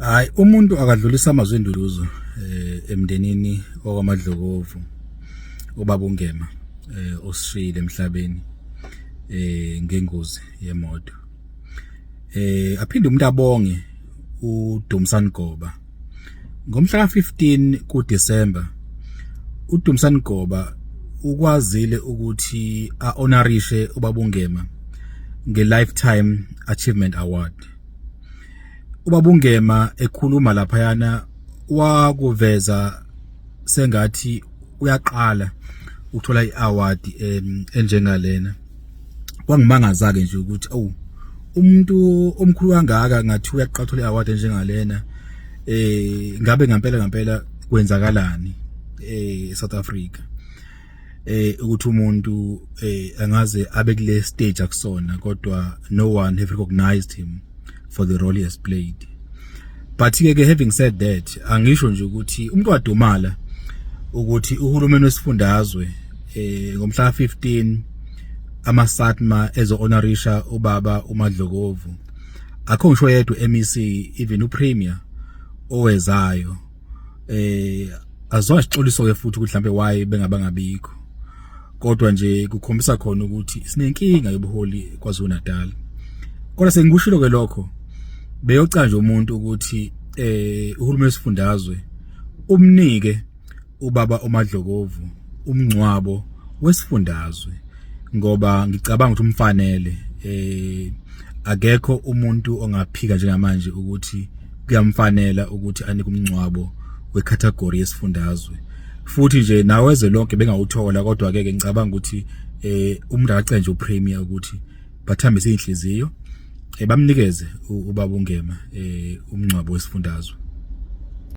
Hayi umuntu akadlulisa amazwi enduduzo emndenini okwaMadlokovu ubaba uNgema osishiyile emhlabeni ngengozi yemoto. Aphinde umuntu abonge uDumsani Goba. Ngomhla ka-15 kuDisemba uDumsani Goba ukwazile ukuthi a-honorishe ubaba uNgema nge-Lifetime Achievement Award. Ubaba uNgema ekhuluma laphayana wakuveza sengathi uyaqala ukuthola i-award enjengalena. Kwangimangaza ke nje ukuthi umuntu omkhulu kangaka ngathi uyaqathola i-award enjengalena. Ngabe ngempela kwenzakalani eSouth Africa ukuthi umuntu angaze abe kule stage akusona, kodwa no one have recognized him for the role he has played. But ke having said that, angisho nje ukuthi umuntu wadumala ukuthi uhulumeni wesifundazwe ngomhla 15 ama-SATMA ezo-honorisha ubaba uMadlokovu. Akho ngisho yedwa MEC, even uPremier owezayo azwasixoliso ke futhi ukuthi mhlambe why bengabangabikho, kodwa nje kukhombisa khona ukuthi sinenkinga yobuholi kwaZulu-Natal. Kodwa sengikushilo ke lokho beyoca nje umuntu ukuthi uhulumeni wesifundazwe umnike ubaba uMadlokovu umncwabo wesifundazwe, ngoba ngicabanga ukuthi umfanele. Akekho umuntu ongaphika njengamanje ukuthi kuyamfanela ukuthi anike umncwabo wecategory yesifundazwe, futhi nje naweze lonke bengawuthola. Kodwa ke ngicabanga ukuthi umuntu akacenje uPremier ukuthi bathambise inhliziyo bamnikeze ubaba uNgema umncwabo wesifundazwe.